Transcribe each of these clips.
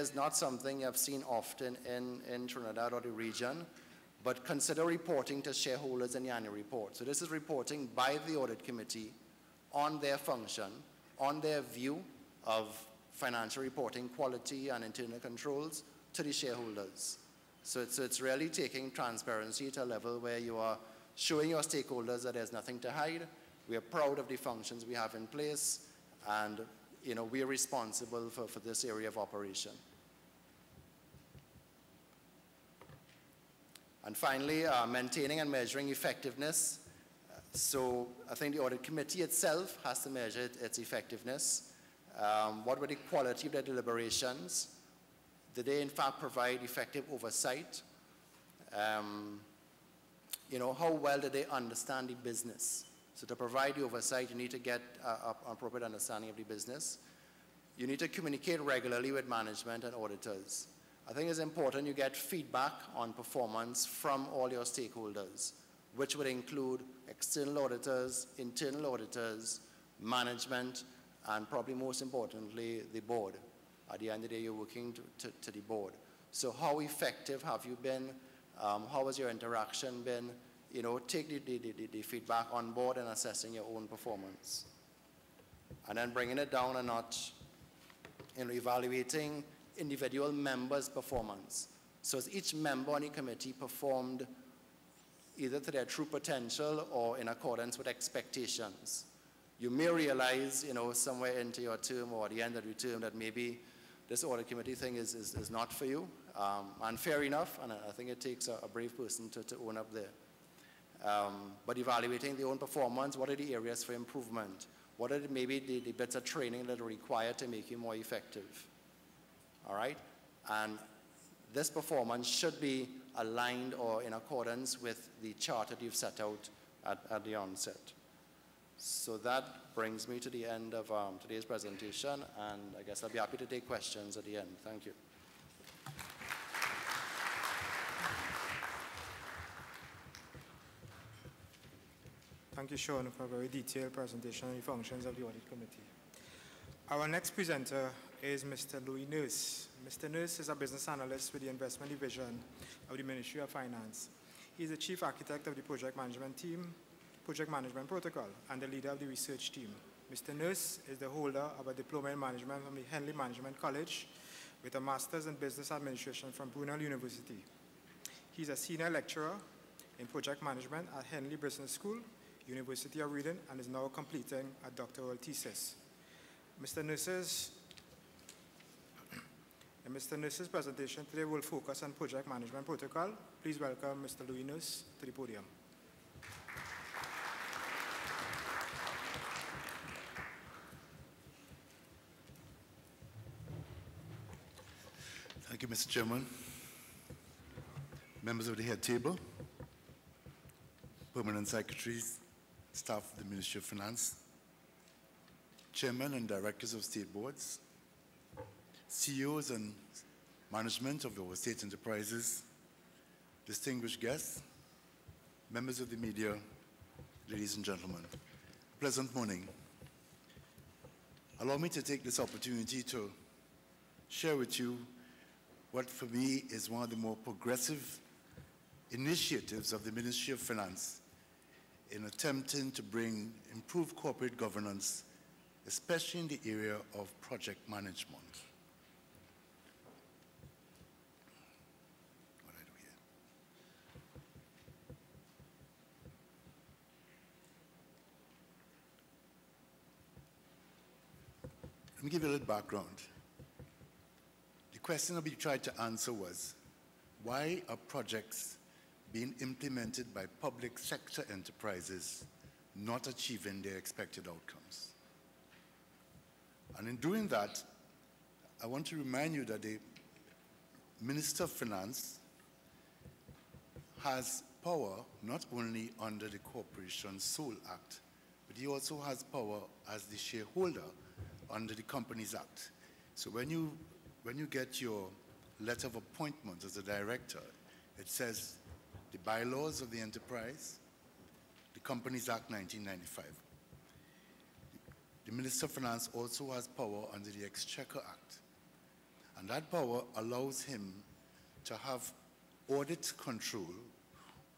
is not something I've seen often in Trinidad or the region, but consider reporting to shareholders in the annual report. So this is reporting by the audit committee on their function, on their view of financial reporting quality and internal controls to the shareholders. So it's really taking transparency to a level where you are showing your stakeholders that there's nothing to hide. We are proud of the functions we have in place, and we are responsible for this area of operation. And finally, maintaining and measuring effectiveness. So I think the audit committee itself has to measure its effectiveness. What were the quality of their deliberations? Did they in fact provide effective oversight? How well did they understand the business? So to provide the oversight, you need to get an appropriate understanding of the business. You need to communicate regularly with management and auditors. I think it's important you get feedback on performance from all your stakeholders, which would include external auditors, internal auditors, management, and probably most importantly, the board. At the end of the day, you're working to the board. So how effective have you been? How has your interaction been? Take the feedback on board and assessing your own performance. And then bringing it down a notch, evaluating individual members' performance. So as each member on the committee performed either to their true potential or in accordance with expectations. You may realize, somewhere into your term or at the end of the term that maybe this audit committee thing is not for you, and fair enough, and I think it takes a brave person to own up there. But evaluating their own performance, what are the areas for improvement? What are maybe the bits of training that are required to make you more effective? All right? And this performance should be aligned or in accordance with the chart that you've set out at the onset. So that brings me to the end of today's presentation, and I guess I'll be happy to take questions at the end. Thank you. Thank you, Sean, for a very detailed presentation on the functions of the Audit Committee. Our next presenter is Mr. Louis Nurse. Mr. Nurse is a business analyst with the Investment Division of the Ministry of Finance. He is the Chief Architect of the Project Management Team, Project Management Protocol, and the leader of the research team. Mr. Nurse is the holder of a Diploma in Management from the Henley Management College with a Master's in Business Administration from Brunel University. He is a senior lecturer in project management at Henley Business School, University of Reading, and is now completing a doctoral thesis. Mr. Nurse's presentation today will focus on Project Management Protocol. Please welcome Mr. Louis Nurse to the podium. Thank you, Mr. Chairman. Members of the head table, permanent secretaries, staff of the Ministry of Finance, chairmen and directors of state boards, CEOs and management of our state enterprises, distinguished guests, members of the media, ladies and gentlemen, pleasant morning. Allow me to take this opportunity to share with you what for me is one of the more progressive initiatives of the Ministry of Finance in attempting to bring improved corporate governance, especially in the area of project management. What I do here? Let me give you a little background. The question that we tried to answer was, why are projects being implemented by public sector enterprises not achieving their expected outcomes? And in doing that, I want to remind you that the Minister of Finance has power not only under the Corporation Sole Act, but he also has power as the shareholder under the Companies Act. So when you get your letter of appointment as a director, it says the bylaws of the enterprise, the Companies Act 1995. The Minister of Finance also has power under the Exchequer Act. And that power allows him to have audit control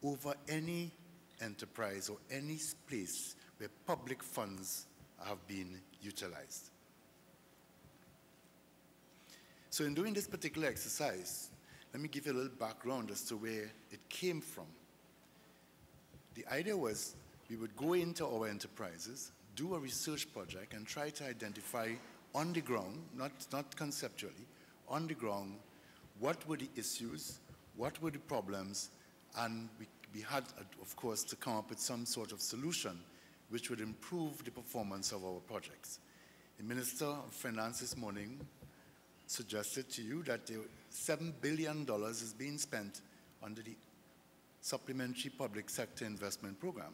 over any enterprise or any place where public funds have been utilized. So in doing this particular exercise, let me give you a little background as to where it came from. The idea was we would go into our enterprises, do a research project, and try to identify on the ground, not conceptually, on the ground, what were the issues, what were the problems, and we had, of course, to come up with some sort of solution which would improve the performance of our projects. The Minister of Finance this morning suggested to you that $7 billion is being spent under the Supplementary Public Sector Investment Program.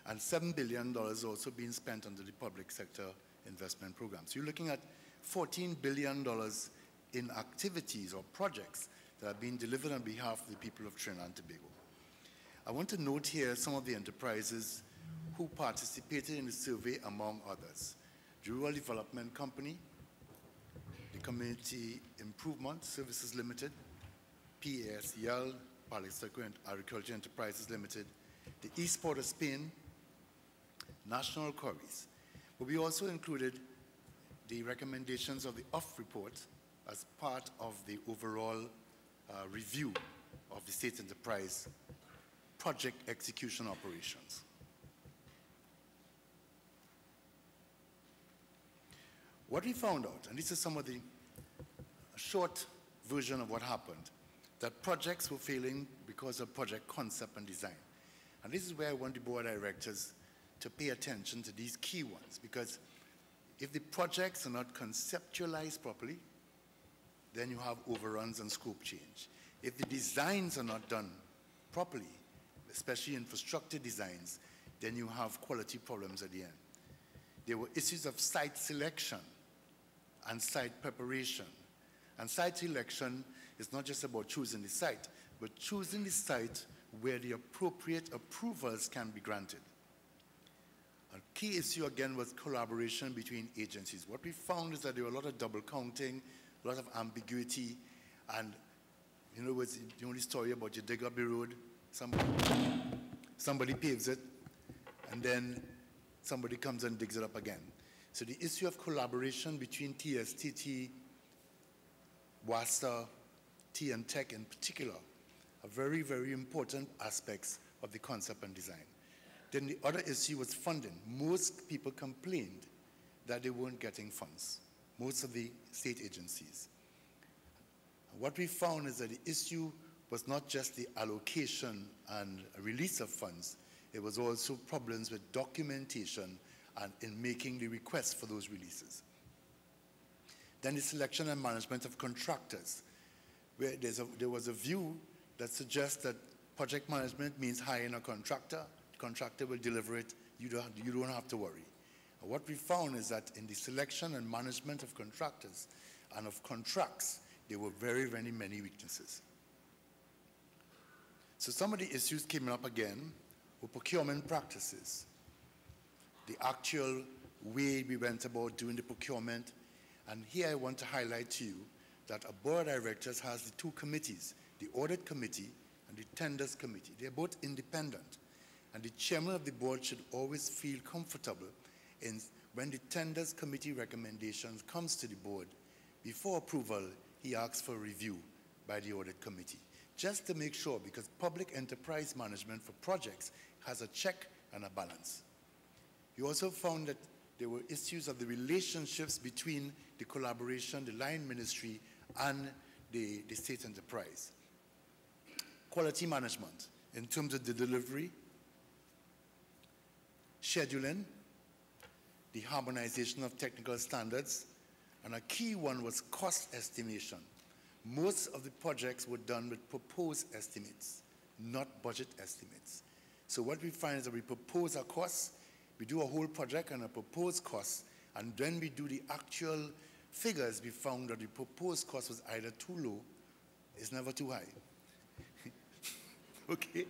And $7 billion also being spent under the Public Sector Investment Program. So you're looking at $14 billion in activities or projects that are being delivered on behalf of the people of Trinidad and Tobago. I want to note here some of the enterprises who participated in the survey, among others. The Rural Development Company, the Community Improvement Services Limited, PASEL, Palisaco and Agriculture Enterprises Limited, the East Port of Spain, National Quarries. But we also included the recommendations of the OFF report as part of the overall review of the state enterprise project execution operations. What we found out, and this is some of the short version of what happened, that projects were failing because of project concept and design. And this is where I want the board of directors to pay attention to these key ones, because if the projects are not conceptualized properly, then you have overruns and scope change. If the designs are not done properly, especially infrastructure designs, then you have quality problems at the end. There were issues of site selection and site preparation. And site selection is not just about choosing the site, but choosing the site where the appropriate approvals can be granted. A key issue, again, was collaboration between agencies. What we found is that there were a lot of double counting, a lot of ambiguity, and you know, it's the only story about you dig up the road, somebody paves it, and then somebody comes and digs it up again. So the issue of collaboration between TSTT, WASA, T and Tech in particular, are very, very important aspects of the concept and design. Then the other issue was funding. Most people complained that they weren't getting funds, most of the state agencies. What we found is that the issue was not just the allocation and release of funds, it was also problems with documentation and in making the requests for those releases. Then the selection and management of contractors, where there was a view that suggests that project management means hiring a contractor, the contractor will deliver it, you don't have to worry. And what we found is that in the selection and management of contractors and of contracts, there were very, very many weaknesses. So some of the issues came up again were procurement practices, the actual way we went about doing the procurement. And here I want to highlight to you that a board of directors has the two committees, the audit committee and the tenders committee. They're both independent. And the chairman of the board should always feel comfortable in when the tenders committee recommendations comes to the board, before approval, he asks for review by the audit committee, just to make sure, because public enterprise management for projects has a check and a balance. We also found that there were issues of the relationships between the collaboration, the line ministry, and the state enterprise. Quality management in terms of the delivery, scheduling, the harmonization of technical standards, and a key one was cost estimation. Most of the projects were done with proposed estimates, not budget estimates. So what we find is that we propose a cost, we do a whole project and a proposed cost, and then we do the actual figures. We found that the proposed cost was either too low, it's never too high. Okay?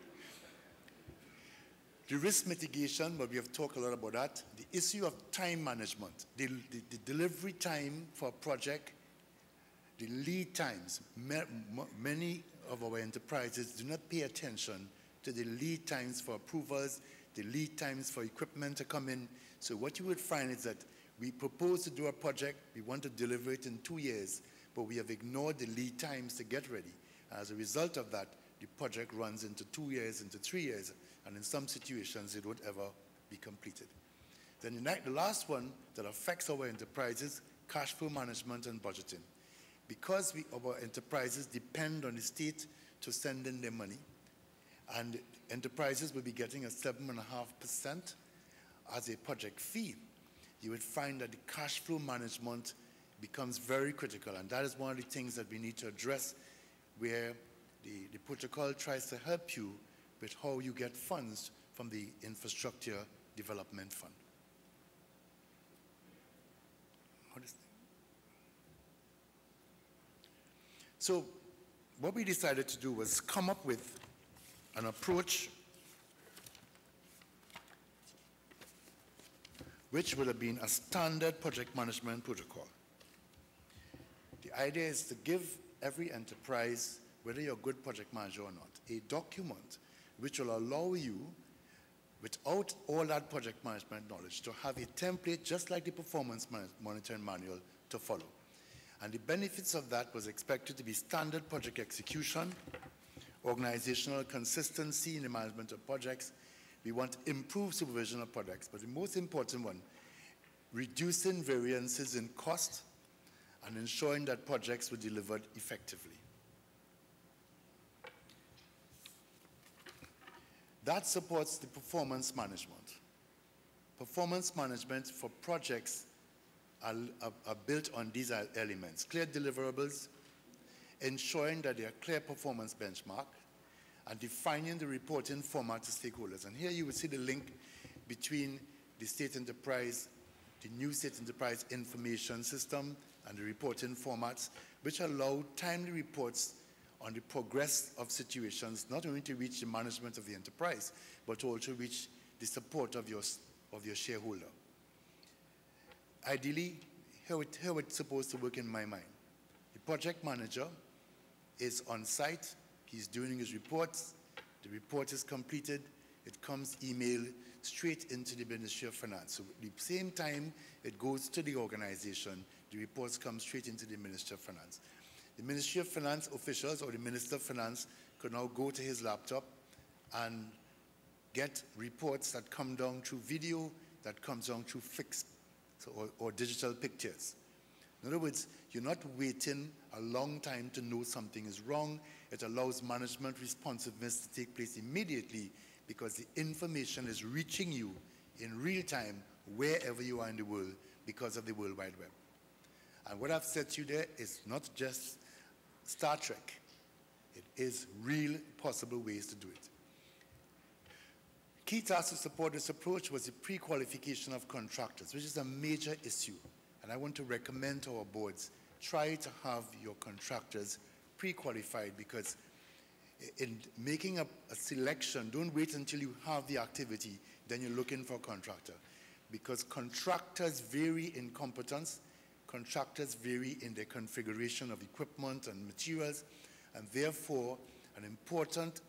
The risk mitigation, but we have talked a lot about that. The issue of time management, the delivery time for a project the lead times, many of our enterprises do not pay attention to the lead times for approvals, the lead times for equipment to come in. So what you would find is that we propose to do a project, we want to deliver it in 2 years, but we have ignored the lead times to get ready. As a result of that, the project runs into 2 years, into 3 years, and in some situations it won't ever be completed. Then the last one that affects our enterprises, cash flow management and budgeting. Because our enterprises depend on the state to send in their money, and enterprises will be getting a 7.5% as a project fee, you would find that the cash flow management becomes very critical, and that is one of the things that we need to address, where the protocol tries to help you with how you get funds from the Infrastructure Development Fund. So what we decided to do was come up with an approach which would have been a standard project management protocol. The idea is to give every enterprise, whether you're a good project manager or not, a document which will allow you, without all that project management knowledge, to have a template just like the performance monitoring manual to follow. And the benefits of that was expected to be standard project execution, organizational consistency in the management of projects. We want improved supervision of projects, but the most important one, reducing variances in cost and ensuring that projects were delivered effectively. That supports the performance management. Performance management for projects are built on these elements: clear deliverables, ensuring that there are clear performance benchmark, and defining the reporting format to stakeholders. And here you will see the link between the state enterprise, the new state enterprise information system, and the reporting formats, which allow timely reports on the progress of situations, not only to reach the management of the enterprise, but also reach the support of your shareholder. Ideally, how it's supposed to work in my mind. The project manager is on site, he's doing his reports, the report is completed, it comes email straight into the Ministry of Finance. So at the same time it goes to the organization, the reports come straight into the Ministry of Finance. The Ministry of Finance officials or the Minister of Finance could now go to his laptop and get reports that come down through video, that comes down through fixed or digital pictures. In other words, you're not waiting a long time to know something is wrong. It allows management responsiveness to take place immediately because the information is reaching you in real time wherever you are in the world because of the World Wide Web. And what I've said to you there is not just Star Trek. It is real possible ways to do it. Key task to support this approach was the pre-qualification of contractors, which is a major issue. And I want to recommend to our boards, try to have your contractors pre-qualified, because in making a selection, don't wait until you have the activity, then you're looking for a contractor. Because contractors vary in competence, contractors vary in their configuration of equipment and materials, and therefore an important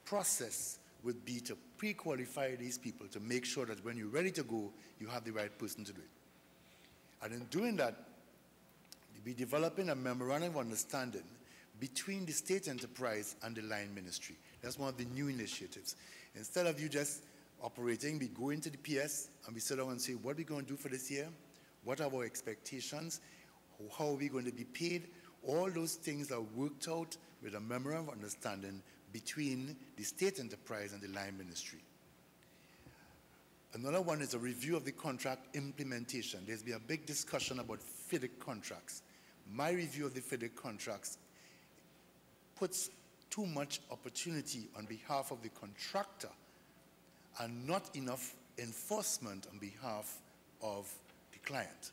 process would be to pre-qualify these people to make sure that when you're ready to go, you have the right person to do it. And in doing that, we're developing a memorandum of understanding between the state enterprise and the line ministry. That's one of the new initiatives. Instead of you just operating, we go into the PS and we sit down and say, what are we going to do for this year? What are our expectations? How are we going to be paid? All those things are worked out with a memorandum of understanding between the state enterprise and the line ministry. Another one is a review of the contract implementation. There's been a big discussion about FIDIC contracts. My review of the FIDIC contracts puts too much opportunity on behalf of the contractor and not enough enforcement on behalf of the client.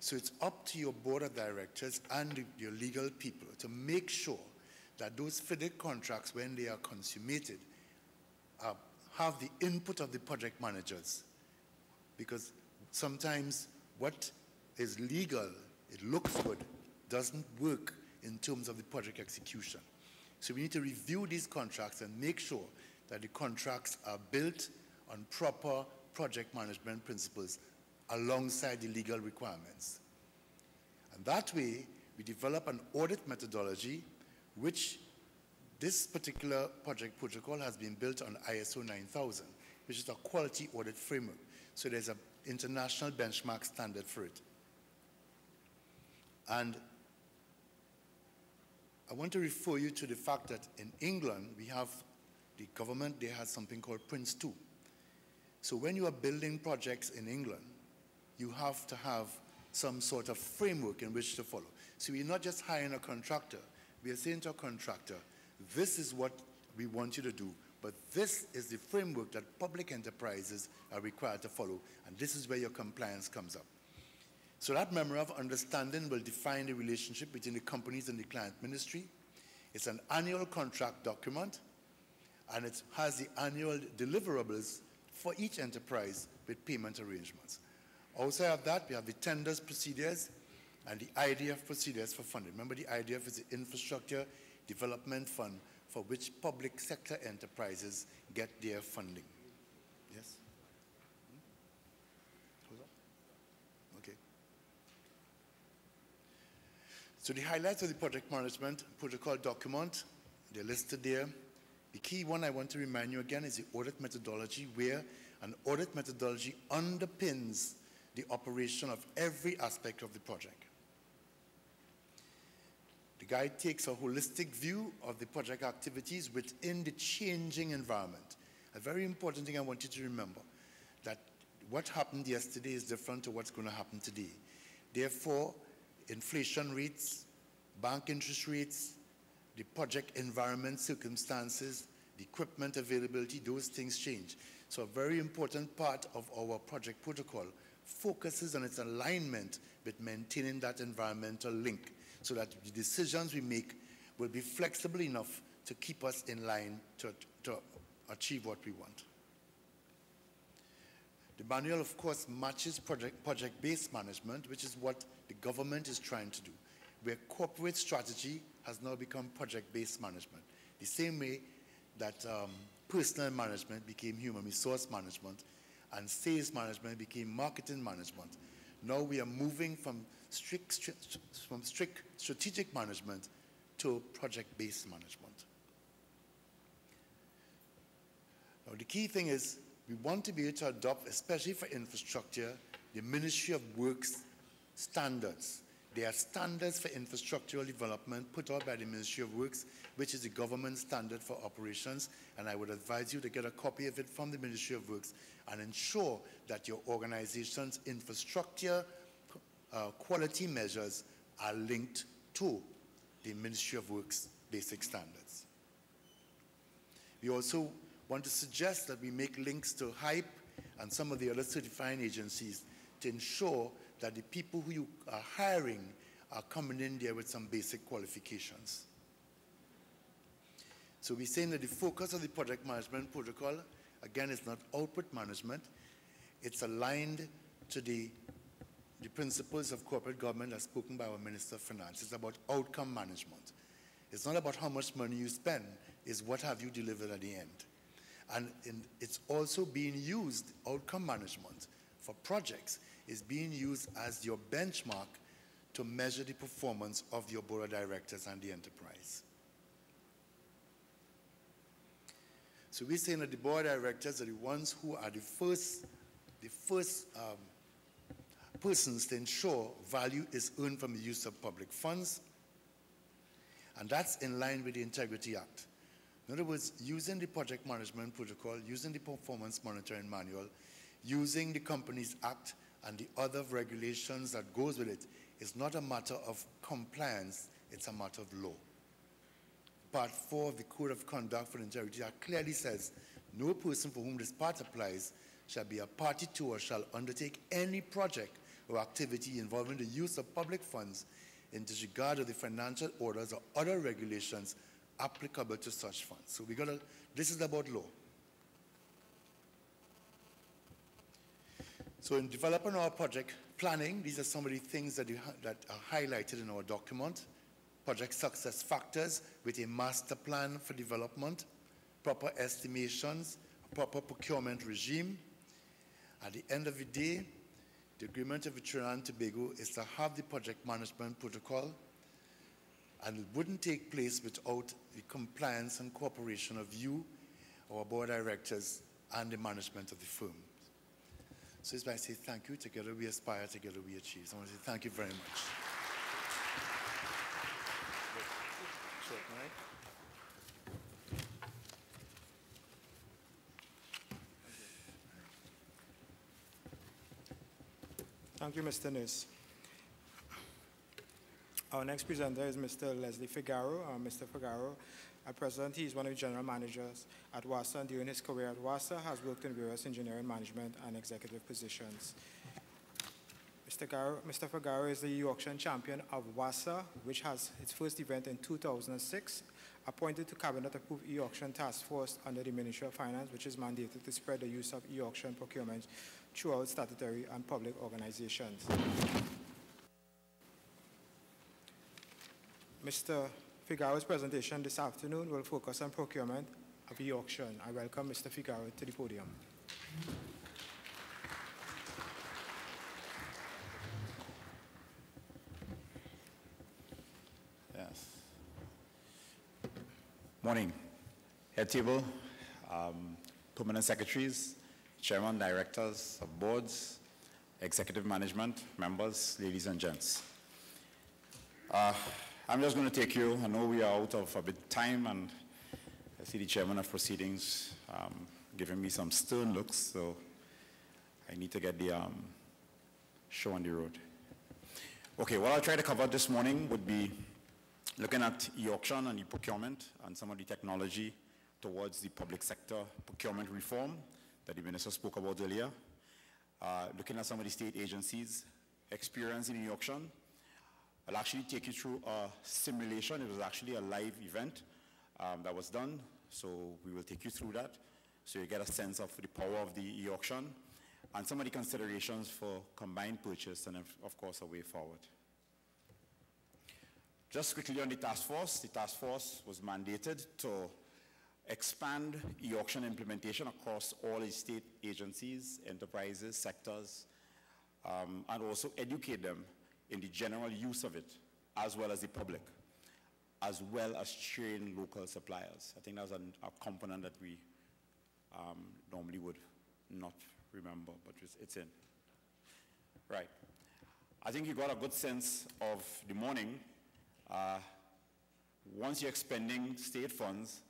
So it's up to your board of directors and your legal people to make sure that those FIDIC contracts, when they are consummated, have the input of the project managers. Because sometimes what is legal, it looks good, doesn't work in terms of the project execution. So we need to review these contracts and make sure that the contracts are built on proper project management principles alongside the legal requirements. And that way, we develop an audit methodology, which this particular project protocol has been built on ISO 9000, which is a quality audit framework. So there's an international benchmark standard for it. And I want to refer you to the fact that in England, we have the government, they has something called Prince 2. So when you are building projects in England, you have to have some sort of framework in which to follow. So we're not just hiring a contractor, we are saying to a contractor, this is what we want you to do, but this is the framework that public enterprises are required to follow, and this is where your compliance comes up. So that memorandum of understanding will define the relationship between the companies and the client ministry. It's an annual contract document, and it has the annual deliverables for each enterprise with payment arrangements. Outside of that, we have the tenders procedures and the IDF procedures for funding. Remember, the IDF is the Infrastructure Development Fund for which public sector enterprises get their funding. Yes? Okay. So the highlights of the project management protocol document, they're listed there. The key one I want to remind you again is the audit methodology, where an audit methodology underpins the operation of every aspect of the project. The guide takes a holistic view of the project activities within the changing environment. A very important thing I want you to remember, that what happened yesterday is different to what's going to happen today. Therefore, inflation rates, bank interest rates, the project environment circumstances, the equipment availability, those things change. So a very important part of our project protocol focuses on its alignment with maintaining that environmental link so that the decisions we make will be flexible enough to keep us in line to achieve what we want. The manual, of course, matches project-based management, which is what the government is trying to do, where corporate strategy has now become project-based management. The same way that personnel management became human resource management and sales management became marketing management. Now we are moving from strict strategic management to project-based management. Now the key thing is we want to be able to adopt, especially for infrastructure, the Ministry of Works standards. There are standards for infrastructural development put out by the Ministry of Works, which is the government standard for operations, and I would advise you to get a copy of it from the Ministry of Works and ensure that your organization's infrastructure quality measures are linked to the Ministry of Works basic standards. We also want to suggest that we make links to HYPE and some of the other certifying agencies to ensure that the people who you are hiring are coming in there with some basic qualifications. So we're saying that the focus of the project management protocol, again, is not output management. It's aligned to the principles of corporate government as spoken by our Minister of Finance. It's about outcome management. It's not about how much money you spend, it's what have you delivered at the end. And it's also being used, outcome management for projects is being used as your benchmark to measure the performance of your board of directors and the enterprise. So we're saying that the board of directors are the ones who are the first persons to ensure value is earned from the use of public funds, and that's in line with the Integrity Act. In other words, using the project management protocol, using the performance monitoring manual, using the Companies Act and the other regulations that goes with it is not a matter of compliance, it's a matter of law. Part 4 of the Code of Conduct for the Integrity Act clearly says, no person for whom this part applies shall be a party to or shall undertake any project or activity involving the use of public funds in disregard of the financial orders or other regulations applicable to such funds. So this is about law. So in developing our project Planning, these are some of the things that are highlighted in our document. Project success factors with a master plan for development, proper estimations, proper procurement regime. At the end of the day, the agreement of Trinidad and Tobago is to have the project management protocol, and it wouldn't take place without the compliance and cooperation of you, our board of directors, and the management of the firm. So it's why I say thank you. Together we aspire, together we achieve. So I want to say thank you very much. Thank you, Mr. Nurse. Our next presenter is Mr. Leslie Figaro. Mr. Figaro, at present, he is one of the general managers at WASA, and during his career at WASA has worked in various engineering management and executive positions. Mr. Figaro is the e-auction champion of WASA, which has its first event in 2006, appointed to cabinet-approved e-auction task force under the Ministry of Finance, which is mandated to spread the use of e-auction procurement throughout statutory and public organizations. Mr. Figaro's presentation this afternoon will focus on procurement of e-auction. I welcome Mr. Figaro to the podium. Yes. Morning. Head table, permanent secretaries, chairman, directors of boards, executive management, members, ladies and gents. I'm just going to take you, I know we are out of a bit of time, and I see the chairman of proceedings giving me some stern looks, so I need to get the show on the road. Okay, what I'll try to cover this morning would be looking at e-auction and e-procurement and some of the technology towards the public sector procurement reform that the minister spoke about earlier, looking at some of the state agencies' experience in e-auction. I'll actually take you through a simulation. It was actually a live event that was done, so we will take you through that so you get a sense of the power of the e-auction and some of the considerations for combined purchase and, of course, a way forward. Just quickly on the task force was mandated to expand e-auction implementation across all the state agencies, enterprises, sectors, and also educate them in the general use of it, as well as the public, as well as train local suppliers. I think that was a component that we normally would not remember, but it's in. Right. I think you got a good sense of the morning. Once you're expending state funds,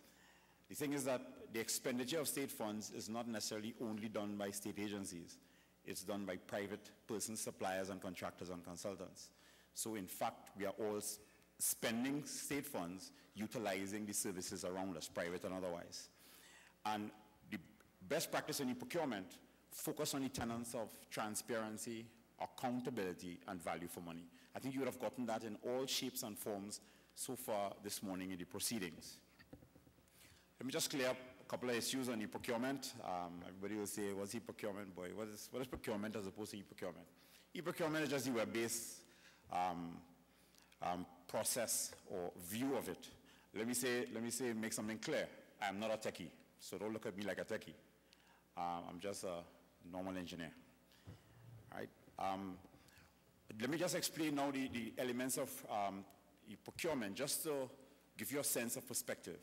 the thing is that the expenditure of state funds is not necessarily only done by state agencies. It's done by private persons, suppliers, and contractors and consultants. So in fact, we are all spending state funds utilizing the services around us, private and otherwise. And the best practice in e-procurement focus on the tenets of transparency, accountability, and value for money. I think you would have gotten that in all shapes and forms so far this morning in the proceedings. Let me just clear up a couple of issues on e-procurement. Everybody will say, what's e-procurement, boy? What is procurement as opposed to e-procurement? E-procurement is just the web-based process or view of it. Let me say, make something clear. I'm not a techie, so don't look at me like a techie. I'm just a normal engineer, right? Let me just explain now the elements of e-procurement, just to give you a sense of perspective.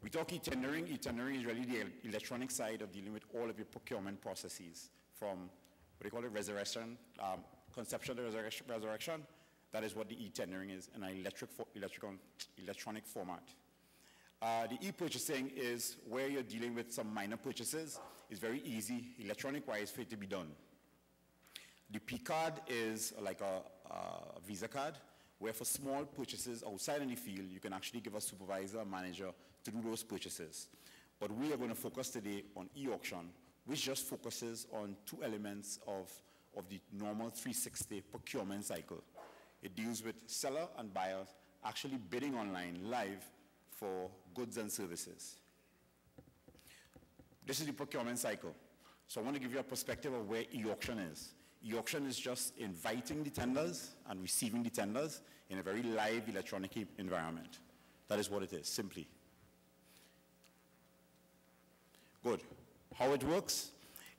We talk e-tendering. E-tendering is really the electronic side of dealing with all of your procurement processes, from what they call it resurrection, conception to resurrection. That is what the e-tendering is in an electronic format. The e-purchasing is where you're dealing with some minor purchases. It's very easy, electronic-wise, for it to be done. The P-card is like a Visa card, where for small purchases outside in the field, you can actually give a supervisor, a manager, to do those purchases. But we are going to focus today on e-auction, which just focuses on two elements of the normal 360 procurement cycle. It deals with seller and buyers actually bidding online live for goods and services. This is the procurement cycle. So I want to give you a perspective of where e-auction is. E-auction is just inviting the tenders and receiving the tenders in a very live electronic environment. That is what it is, simply. Good. How it works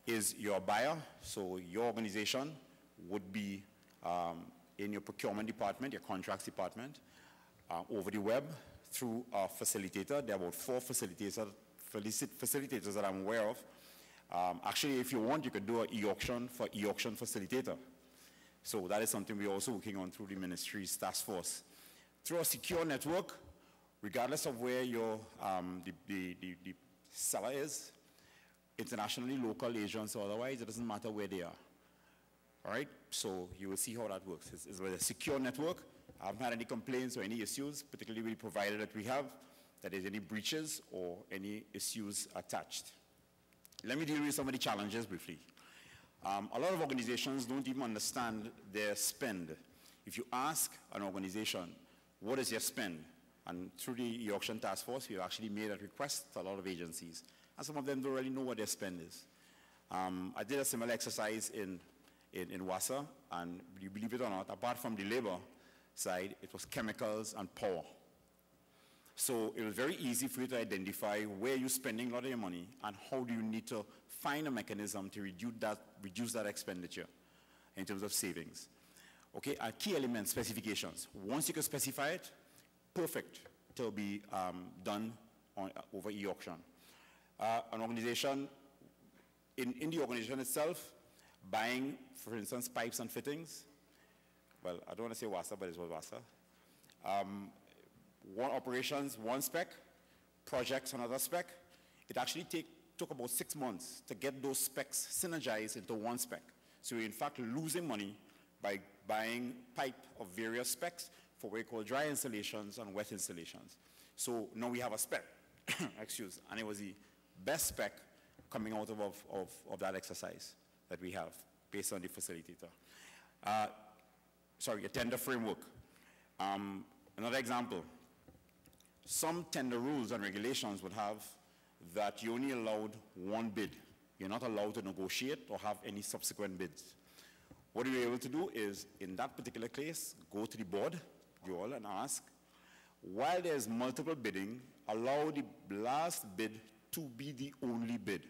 is you're a buyer, so your organization would be in your procurement department, your contracts department, over the web through a facilitator. There are about 4 facilitators that I'm aware of. Actually, if you want, you could do an e-auction for e-auction facilitator. So that is something we're also working on through the ministry's task force. Through a secure network, regardless of where your the seller is, internationally, local agents or otherwise, it doesn't matter where they are. All right, so you will see how that works. It's with a secure network. I haven't had any complaints or any issues, particularly with the provider that we have, that there's any breaches or any issues attached. Let me deal with some of the challenges briefly. A lot of organizations don't even understand their spend. If you ask an organization, what is your spend? And through the e-auction task force, we've actually made a request to a lot of agencies. And some of them don't really know what their spend is. I did a similar exercise in WASA, and you believe it or not, apart from the labor side, it was chemicals and power. So it was very easy for you to identify where you're spending a lot of your money and how do you need to find a mechanism to reduce that expenditure in terms of savings. Okay, a key element, specifications. Once you can specify it, perfect to be done over e-auction. An organization, in the organization itself, buying, for instance, pipes and fittings. Well, I don't want to say WASA, but it was WASA. One operations, one spec, projects, another spec. It actually took about 6 months to get those specs synergized into one spec. So we're in fact losing money by buying pipe of various specs for what we call dry installations and wet installations. So now we have a spec, excuse, and it was the best spec coming out of that exercise that we have based on the facilitator. Sorry, a tender framework. Another example, some tender rules and regulations would have that you only allowed one bid. You're not allowed to negotiate or have any subsequent bids. What you're able to do is, in that particular case, go to the board, you all, and ask, while there's multiple bidding, allow the last bid to be the only bid.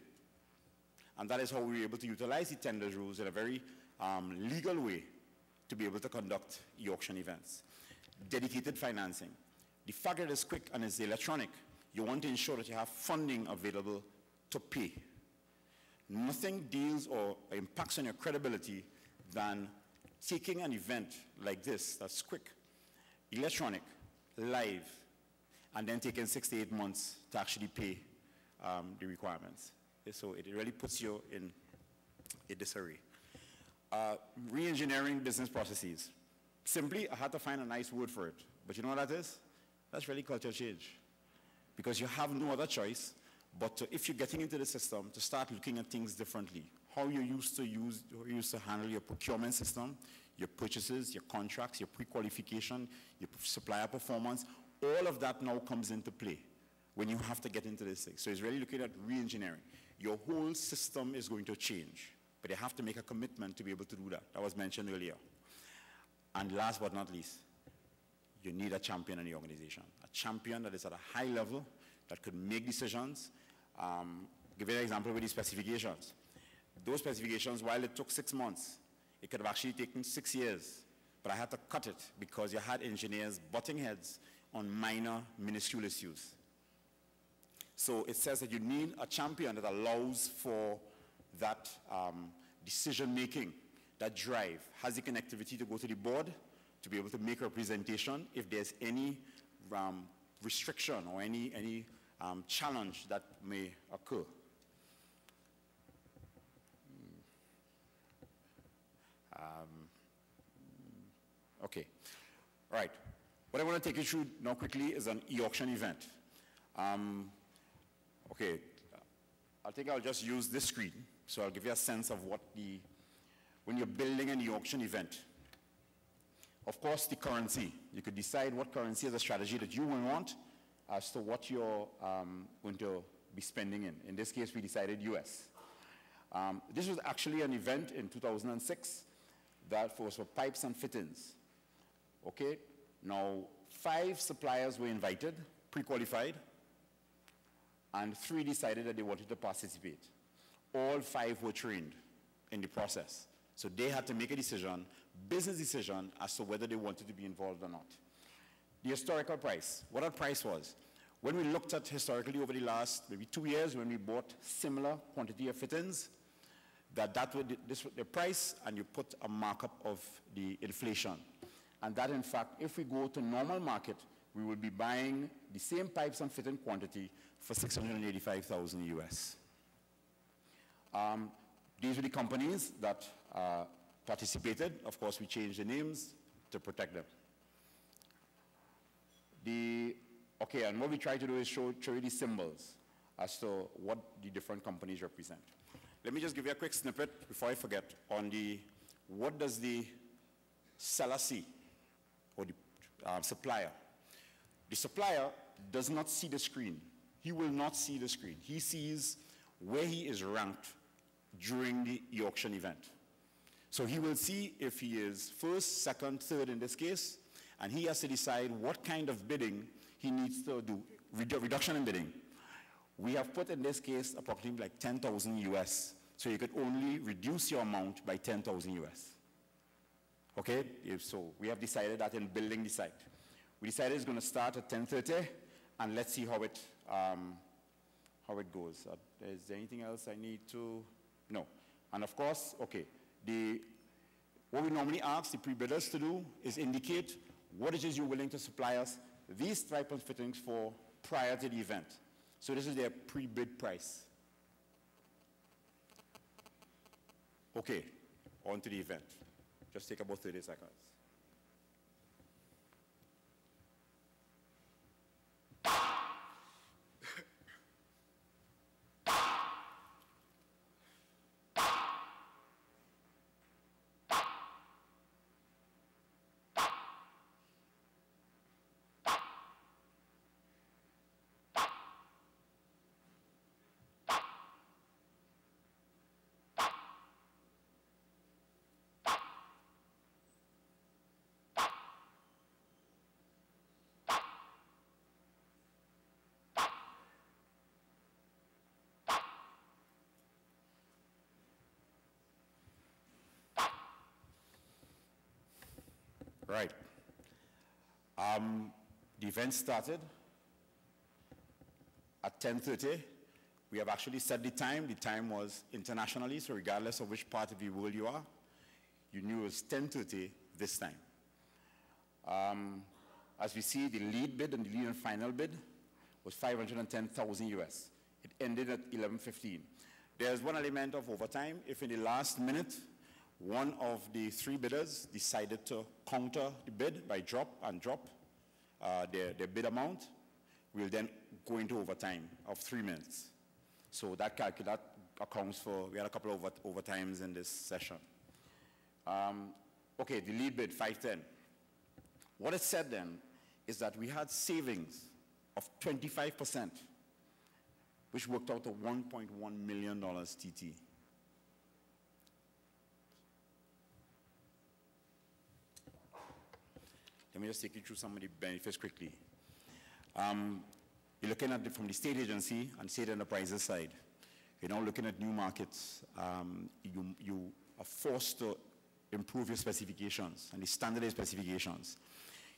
And that is how we were able to utilize the tenders rules in a very legal way to be able to conduct e-auction events. Dedicated financing. The fact that it's quick and it's electronic, you want to ensure that you have funding available to pay. Nothing deals or impacts on your credibility than taking an event like this, that's quick, electronic, live, and then taking 6 to 8 months to actually pay the requirements. So it really puts you in a disarray. Re-engineering business processes. Simply, I had to find a nice word for it. But you know what that is? That's really culture change. Because you have no other choice but to, if you're getting into the system, to start looking at things differently. How you used to handle your procurement system, your purchases, your contracts, your pre-qualification, your supplier performance, all of that now comes into play when you have to get into this thing. So it's really looking at re-engineering. Your whole system is going to change, but you have to make a commitment to be able to do that. That was mentioned earlier. And last but not least, you need a champion in the organization. A champion that is at a high level, that could make decisions. Give you an example with the specifications. Those specifications, while it took 6 months, it could have actually taken 6 years. But I had to cut it because you had engineers butting heads on minor, minuscule issues. So it says that you need a champion that allows for that decision-making, that drive, has the connectivity to go to the board, to be able to make a representation if there's any restriction or any challenge that may occur. Okay, all right. What I want to take you through now quickly is an e-auction event. Okay, I think I'll just use this screen, so I'll give you a sense of what when you're building an e-auction event. Of course, the currency. You could decide what currency is a strategy that you will want as to what you're going to be spending in. In this case, we decided US. This was actually an event in 2006 that was for pipes and fittings. Okay, now 5 suppliers were invited, pre-qualified, and 3 decided that they wanted to participate. All 5 were trained in the process. So they had to make a decision, business decision, as to whether they wanted to be involved or not. The historical price, what our price was, when we looked at historically over the last maybe 2 years when we bought similar quantity of fittings, that would the price, and you put a markup of the inflation. And that, in fact, if we go to normal market, we will be buying the same pipes and fitting quantity for $685,000 US. These were the companies that participated. Of course, we changed the names to protect them. Okay, and what we try to do is show you the symbols as to what the different companies represent. Let me just give you a quick snippet before I forget on what does the seller see, or the supplier. The supplier does not see the screen. He will not see the screen. He sees where he is ranked during the auction event. So he will see if he is first, second, third in this case, and he has to decide what kind of bidding he needs to do, reduction in bidding. We have put in this case approximately like 10,000 US. So you could only reduce your amount by 10,000 US. Okay, so we have decided that in building the site. We decided it's going to start at 10:30, and let's see how it goes. Is there anything else I need to? No. And of course, okay, what we normally ask the pre-bidders to do is indicate what it is you're willing to supply us these type of fittings for prior to the event. So this is their pre-bid price. Okay, on to the event. Just take about 30 seconds. Right. The event started at 10:30. We have actually set the time. The time was internationally, so regardless of which part of the world you are, you knew it was 10:30 this time. As we see, the lead bid and the lead and final bid was 510,000 US. It ended at 11:15. There's one element of overtime. If in the last minute, one of the 3 bidders decided to counter the bid by drop their bid amount, we'll then go into overtime of 3 minutes. So that accounts for, we had a couple of overtimes in this session. Okay, the lead bid, 510. What it said then is that we had savings of 25%, which worked out to $1.1 million TT. Let me just take you through some of the benefits quickly. You're looking at it from the state agency and state enterprises side. You're now looking at new markets. You are forced to improve your specifications and the standardized specifications.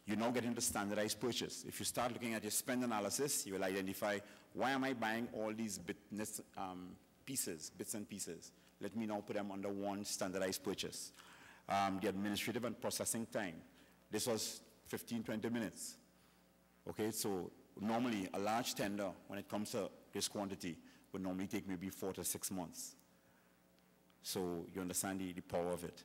You now get into standardized purchase. If you start looking at your spend analysis, you will identify, why am I buying all these bits and pieces? Let me now put them under one standardized purchase. The administrative and processing time. This was 15, 20 minutes. Okay, so normally a large tender, when it comes to this quantity, would normally take maybe 4 to 6 months. So you understand the power of it.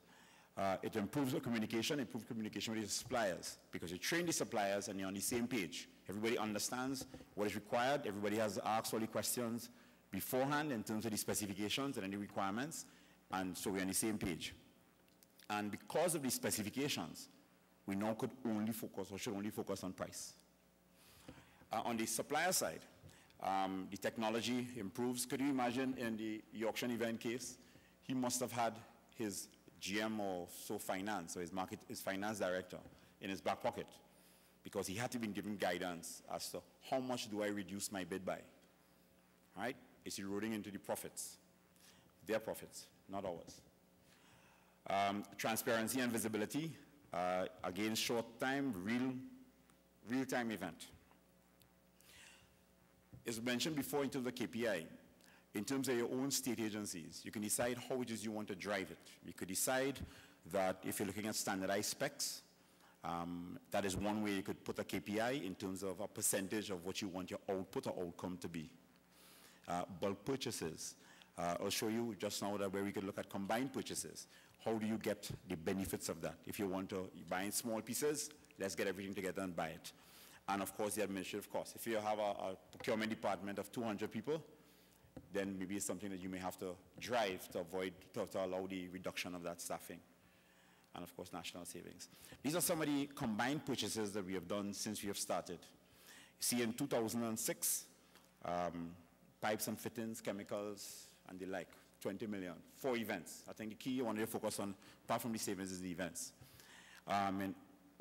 It improves the communication, with the suppliers, because you train the suppliers and you're on the same page. Everybody understands what is required. Everybody has asked all the questions beforehand in terms of the specifications and any requirements, and so we're on the same page. And because of the specifications, we now could only focus, or should only focus on price. On the supplier side, The technology improves. Could you imagine in the auction event case, he must have had his GM or so finance, or his finance director in his back pocket, because he had to be given guidance as to how much do I reduce my bid by, right? It's eroding into the profits, their profits, not ours. Transparency and visibility, again, short time, real-time event. As mentioned before in terms of KPI, in terms of your own state agencies, you can decide how it is you want to drive it. You could decide that if you're looking at standardized specs, that is one way you could put a KPI in terms of a percentage of what you want your output or outcome to be. Bulk purchases. I'll show you just now that where we could look at combined purchases. How do you get the benefits of that? If you want to buy in small pieces, let's get everything together and buy it. And of course, the administrative costs. If you have a procurement department of 200 people, then maybe it's something that you may have to drive to avoid, to allow the reduction of that staffing. And of course, national savings. These are some of the combined purchases that we have done since we have started. You see, in 2006, pipes and fittings, chemicals, and the like, 20 million, 4 events. I think the key you want to focus on, apart from the savings, is the events. In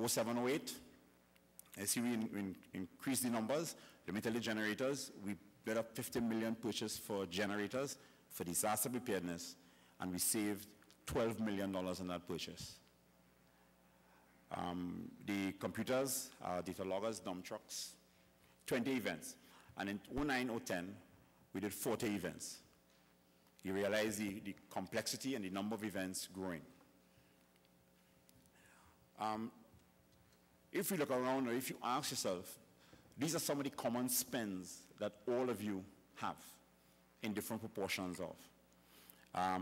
07, 08, I see we increased the numbers. Let me tell you, generators, we did a 50 million purchase for generators for disaster preparedness, and we saved $12 million on that purchase. The computers, data loggers, dump trucks, 20 events. And in 09, 010, we did 40 events. You realize the complexity and the number of events growing. If you look around, or if you ask yourself, these are some of the common spends that all of you have in different proportions of.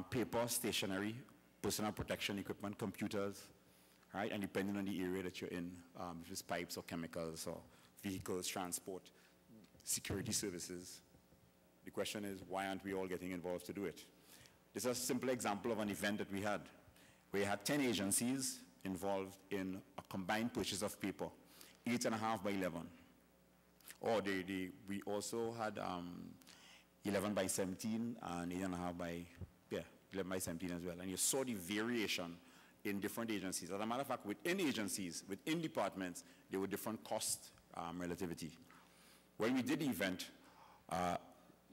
Paper, stationery, personal protection equipment, computers, right? And depending on the area that you're in, if it's pipes or chemicals or vehicles, transport, security services. The question is, why aren't we all getting involved to do it? This is a simple example of an event that we had. We had 10 agencies involved in a combined purchase of paper, 8.5 by 11. Or we also had 11 by 17 and 8.5 by, 11 by 17 as well. And you saw the variation in different agencies. As a matter of fact, within agencies, within departments, there were different cost relativity. When we did the event,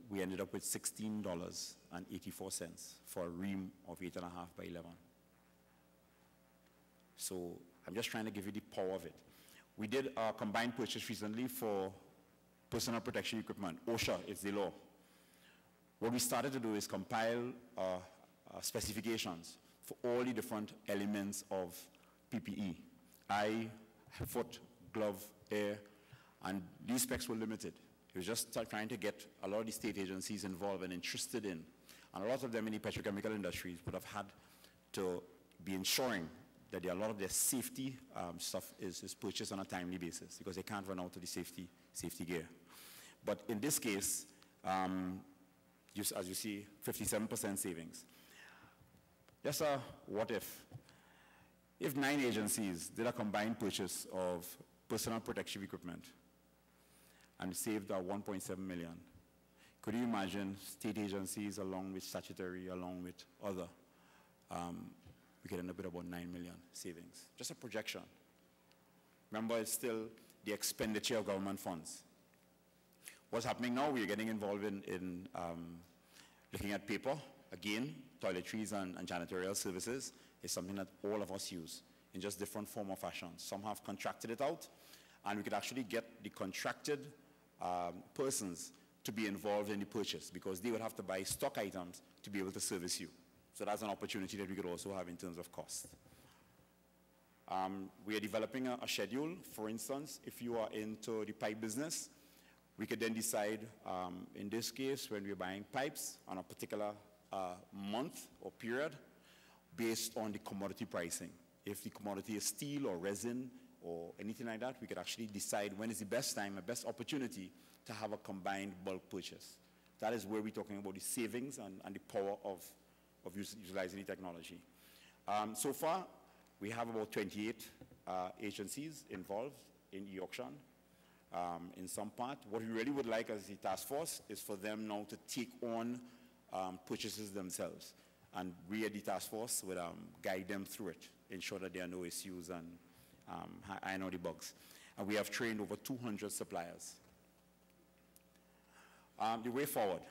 we ended up with $16.84 for a ream of 8.5 by 11. So I'm just trying to give you the power of it. We did a combined purchase recently for personal protection equipment. OSHA is the law. What we started to do is compile specifications for all the different elements of PPE. Eye, foot, glove, air, and these specs were limited. It was just trying to get a lot of the state agencies involved and interested in, and a lot of them in the petrochemical industries would have had to be ensuring that a lot of their safety stuff is purchased on a timely basis, because they can't run out of the safety gear. But in this case, just as you see, 57% savings. Just a what if? If 9 agencies did a combined purchase of personal protection equipment and saved 1.7 million, could you imagine state agencies along with statutory, along with other, we could end up with about 9 million savings. Just a projection. Remember, it's still the expenditure of government funds. What's happening now, we're getting involved in looking at paper. Again, toiletries and janitorial services is something that all of us use in just different form or fashion. Some have contracted it out, and we could actually get the contracted persons to be involved in the purchase, because they would have to buy stock items to be able to service you. So that's an opportunity that we could also have in terms of cost. We are developing a schedule. For instance, if you are into the pipe business, we could then decide, in this case, when we're buying pipes on a particular month or period, based on the commodity pricing. If the commodity is steel or resin or anything like that, we could actually decide when is the best time, the best opportunity to have a combined bulk purchase. That is where we're talking about the savings and the power of utilizing the technology. So far, we have about 28 agencies involved in e-auction. in some part. What we really would like as the task force is for them now to take on purchases themselves. And we at the task force would guide them through it, ensure that there are no issues and iron out the bugs. And we have trained over 200 suppliers. The way forward.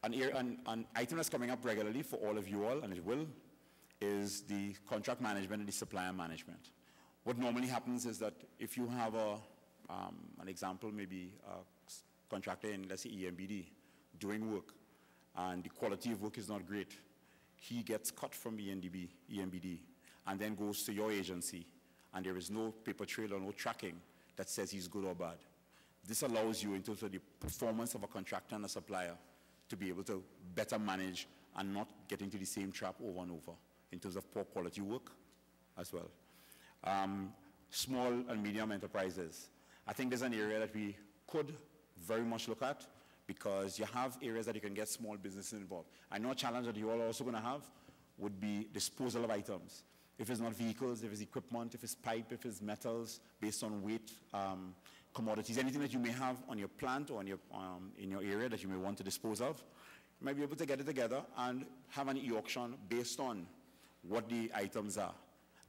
An item that's coming up regularly for all of you all, and it will, is the contract management and the supplier management. What normally happens is that if you have an example, maybe a contractor in, let's say, EMBD, doing work, and the quality of work is not great, he gets cut from EMBD and then goes to your agency, and there is no paper trail or no tracking that says he's good or bad. This allows you, in terms of the performance of a contractor and a supplier, to be able to better manage and not get into the same trap over and over in terms of poor quality work as well. Small and medium enterprises. I think there's an area that we could very much look at, because you have areas that you can get small businesses involved. I know a challenge that you all are also going to have would be disposal of items. If it's not vehicles, if it's equipment, if it's pipe, if it's metals, based on weight, commodities, anything that you may have on your plant or on your, in your area that you may want to dispose of, you might be able to get it together and have an e-auction based on what the items are.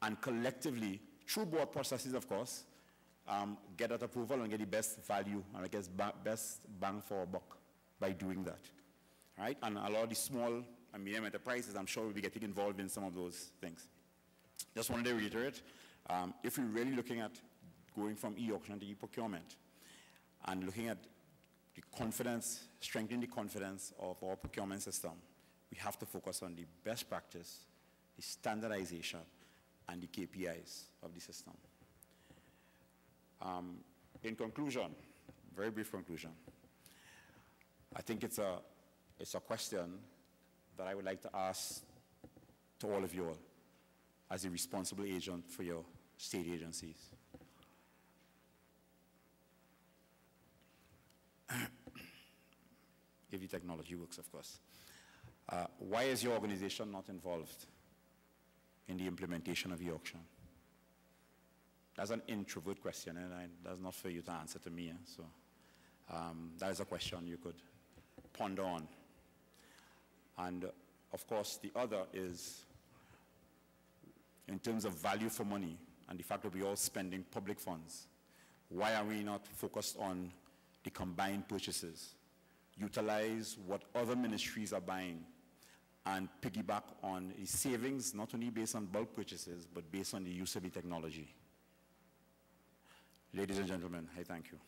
And collectively, through board processes, of course, get that approval and get the best value, and I guess best bang for a buck by doing that. Right? And a lot of the small and medium enterprises, I'm sure, will be getting involved in some of those things. Just wanted to reiterate, if we're really looking at going from e-auction to e-procurement and looking at the confidence, strengthening the confidence of our procurement system, we have to focus on the best practice, the standardization, and the KPIs of the system. In conclusion, very brief conclusion, I think it's a question that I would like to ask to all of you all as a responsible agent for your state agencies. If the technology works, of course. Why is your organization not involved in the implementation of the auction? That's an introvert question, and that's not for you to answer to me. So that is a question you could ponder on. And of course, the other is, in terms of value for money and the fact that we're all spending public funds, why are we not focused on the combined purchases? Utilize what other ministries are buying and piggyback on the savings, not only based on bulk purchases, but based on the use of the technology. Ladies and gentlemen, I thank you.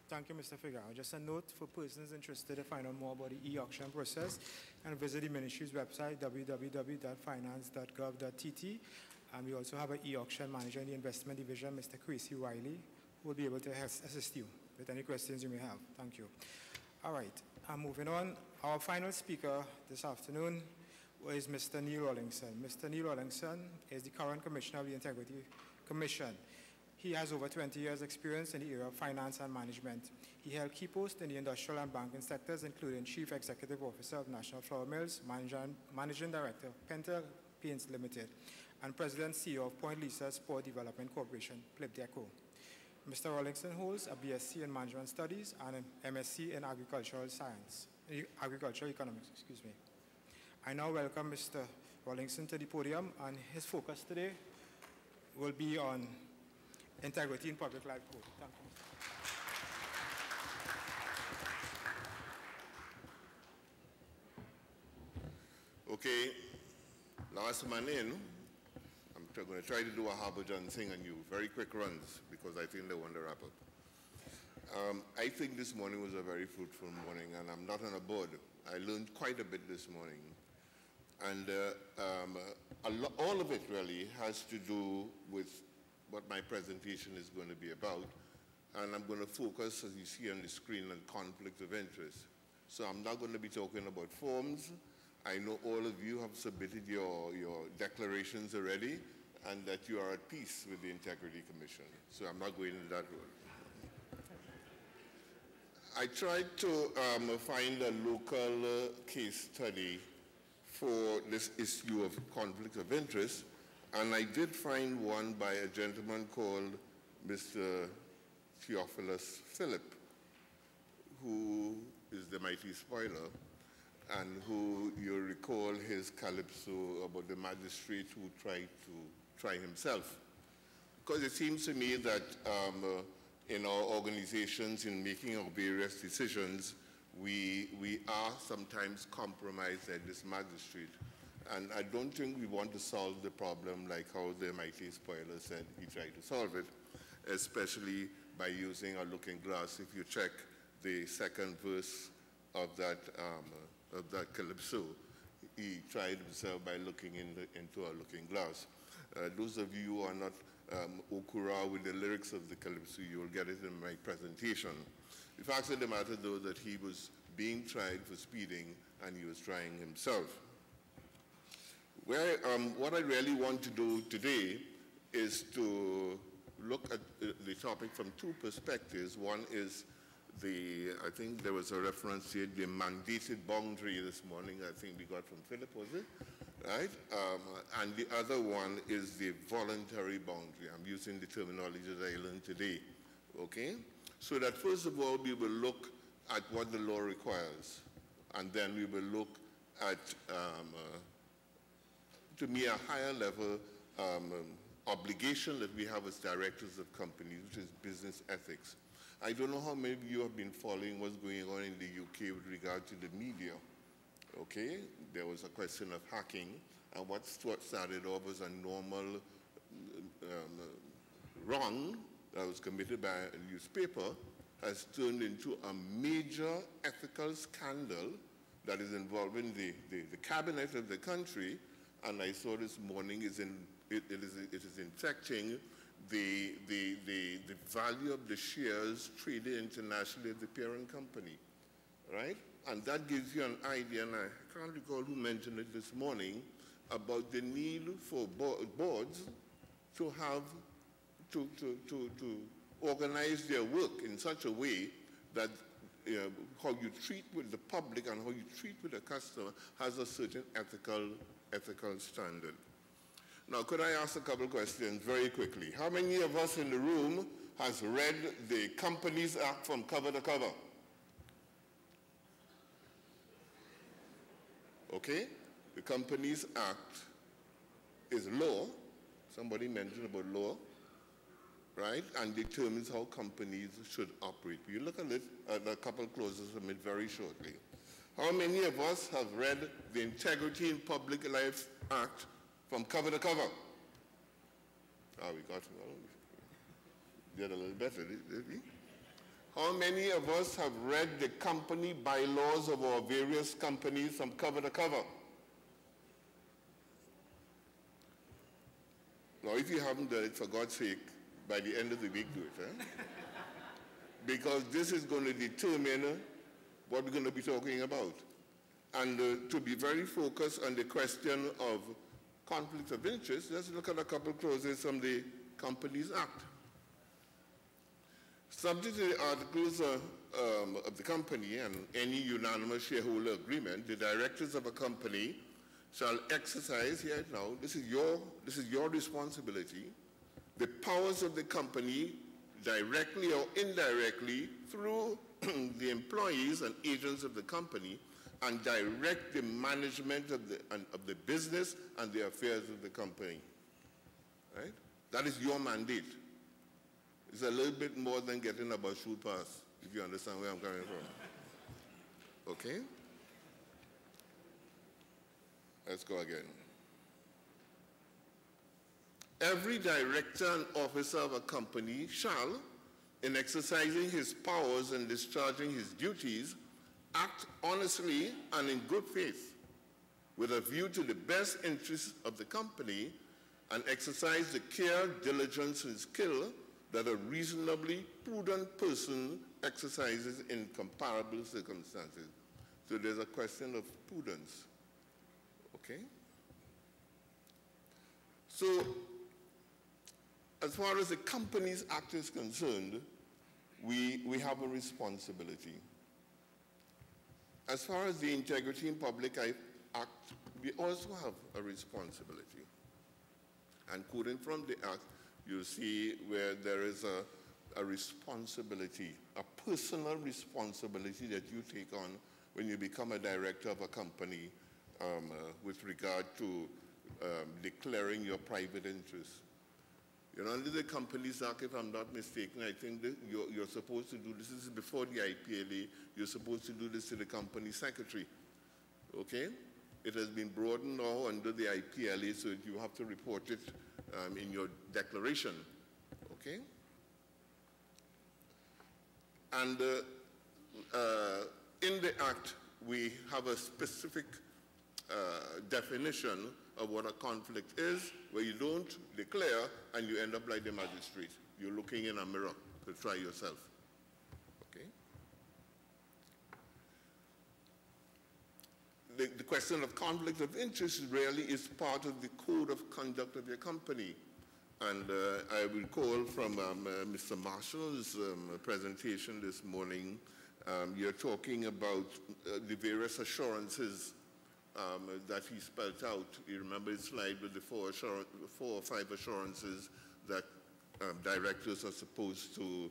Thank you, Mr. Figueroa. Just a note for persons interested to find out more about the e-auction process, and visit the ministry's website, www.finance.gov.tt. And we also have an e-auction manager in the investment division, Mr. Chrissy Wiley, who will be able to assist you with any questions you may have. Thank you. All right, moving on. Our final speaker this afternoon is Mr. Neil Rawlingson. Mr. Neil Rawlingson is the current Commissioner of the Integrity Commission. He has over 20 years' experience in the area of finance and management. He held key posts in the industrial and banking sectors, including Chief Executive Officer of National Flour Mills, Managing Director of Penta Paints Limited, and President CEO of Point Lisa Sport Development Corporation, Plibdeco. Mr. Rawlingson holds a BSc in Management Studies and an MSc in Agricultural Economics, excuse me. I now welcome Mr. Rawlingson to the podium, and his focus today will be on integrity in public life code. Thank you. Okay, now as my name, I'm going to try to do a Harbour John thing on you, very quick runs, because I think they want to wrap up. I think this morning was a very fruitful morning, and I'm not on a board. I learned quite a bit this morning. And all of it really has to do with what my presentation is going to be about. And I'm going to focus, as you see on the screen, on conflict of interest. So I'm not going to be talking about forms. I know all of you have submitted your declarations already, and that you are at peace with the Integrity Commission. So I'm not going in that road. I tried to find a local case study for this issue of conflict of interest, and I did find one by a gentleman called Mr. Theophilus Philip, who is the mighty spoiler, and who you recall his calypso about the magistrate who tried to try himself. Because it seems to me that in our organizations, in making our various decisions, we are sometimes compromised at this magistrate. And I don't think we want to solve the problem like how the mighty spoiler said he tried to solve it, especially by using a looking glass. If you check the second verse of that calypso, he tried himself by looking into a looking glass. Those of you who are not okura with the lyrics of the calypso, you will get it in my presentation. The fact of the matter, though, that he was being tried for speeding and he was trying himself. What I really want to do today is to look at the topic from two perspectives. One is I think there was a reference here, the mandated boundary this morning, I think we got from Philip, was it? Right? And the other one is the voluntary boundary. I'm using the terminology that I learned today, okay? So that first of all, we will look at what the law requires, and then we will look at, to me, a higher level obligation that we have as directors of companies, which is business ethics. I don't know how many of you have been following what's going on in the UK with regard to the media, okay? There was a question of hacking, and what started off as a normal wrong that was committed by a newspaper has turned into a major ethical scandal that is involving the cabinet of the country, and I saw this morning it is infecting the value of the shares traded internationally of the parent company, right? And that gives you an idea, and I can't recall who mentioned it this morning, about the need for boards to have, to organize their work in such a way that how you treat with the public and how you treat with the customer has a certain ethical standard. Now, could I ask a couple of questions very quickly? How many of us in the room has read the Companies Act from cover to cover? Okay? The Companies Act is law. Somebody mentioned about law, right? And determines how companies should operate. You look at it, at a couple of clauses from it very shortly. How many of us have read the Integrity in Public Life Act from cover to cover? We got did a little better, did we? How many of us have read the company bylaws of our various companies from cover to cover? Now, if you haven't done it, for God's sake, by the end of the week, do it. Eh? Because this is going to determine what we're going to be talking about. And to be very focused on the question of conflict of interest, let's look at a couple of clauses from the Companies Act. Subject to the articles of the company and any unanimous shareholder agreement, the directors of a company shall exercise, here now, this is your responsibility, the powers of the company directly or indirectly through the employees and agents of the company, and direct the management of the business and the affairs of the company, right? That is your mandate. It's a little bit more than getting a bus route pass, if you understand where I'm coming from. Okay? Let's go again. Every director and officer of a company shall, in exercising his powers and discharging his duties, act honestly and in good faith, with a view to the best interests of the company, and exercise the care, diligence, and skill that a reasonably prudent person exercises in comparable circumstances. So there's a question of prudence, okay? So as far as the Companies Act is concerned, we have a responsibility. As far as the Integrity in Public Act, we also have a responsibility. And quoting from the Act, you see where there is a responsibility, a personal responsibility that you take on when you become a director of a company with regard to declaring your private interests. You know, under the Companies Act, if I'm not mistaken, I think that you're supposed to do this. This is before the IPLA. You're supposed to do this to the company secretary. Okay? It has been broadened now under the IPLA, so you have to report it in your declaration. Okay? And in the Act, we have a specific definition of what a conflict is, where you don't declare and you end up like the magistrate. You're looking in a mirror to try yourself. Okay? The question of conflict of interest really is part of the code of conduct of your company. And I will call from Mr. Marshall's presentation this morning. You're talking about the various assurances that he spelled out. You remember his slide with the four or five assurances that directors are supposed to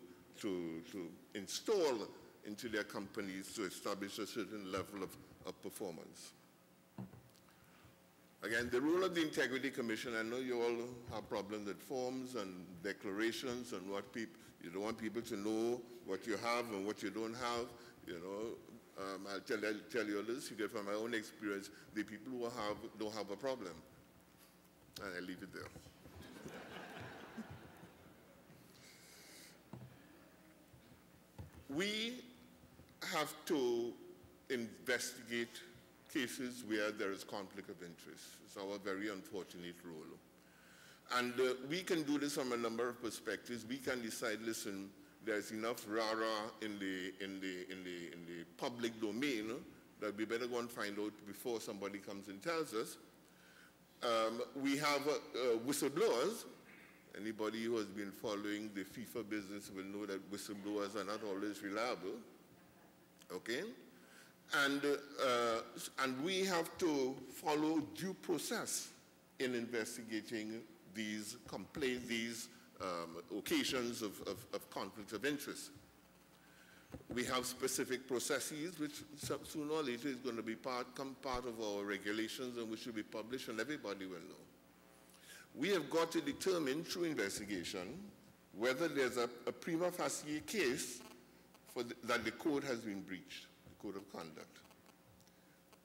install into their companies to establish a certain level of performance. Again, the role of the Integrity Commission, I know you all have problems with forms and declarations and what people, you don't want people to know what you have and what you don't have, you know. I'll tell you a little secret from my own experience. The people who don't have a problem. And I leave it there. We have to investigate cases where there is conflict of interest. It's our very unfortunate role. And we can do this from a number of perspectives. We can decide, listen, there's enough rah-rah in the public domain that we better go and find out before somebody comes and tells us. We have whistleblowers. Anybody who has been following the FIFA business will know that whistleblowers are not always reliable. Okay? And we have to follow due process in investigating these complaints, these occasions of conflicts of interest. We have specific processes which sooner or later is going to become part of our regulations and which will be published and everybody will know. We have got to determine through investigation whether there's a prima facie case that the code has been breached, the code of conduct.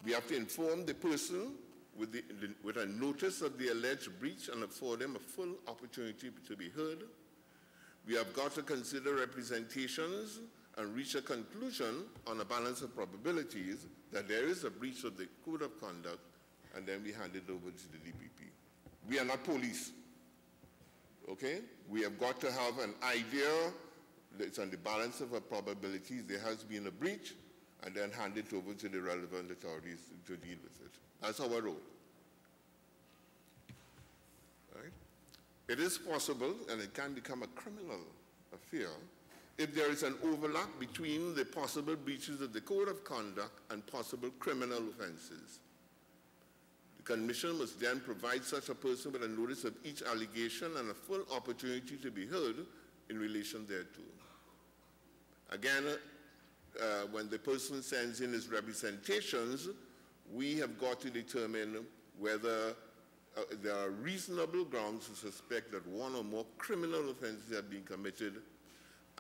We have to inform the person with a notice of the alleged breach and afford them a full opportunity to be heard. We have got to consider representations and reach a conclusion on a balance of probabilities that there is a breach of the code of conduct, and then we hand it over to the DPP. We are not police, okay? We have got to have an idea that it's on the balance of probabilities there has been a breach, and then hand it over to the relevant authorities to deal with it. That's our role. Right? It is possible, and it can become a criminal affair, if there is an overlap between the possible breaches of the code of conduct and possible criminal offenses. The Commission must then provide such a person with a notice of each allegation and a full opportunity to be heard in relation thereto. Again, when the person sends in his representations, we have got to determine whether there are reasonable grounds to suspect that one or more criminal offenses have been committed,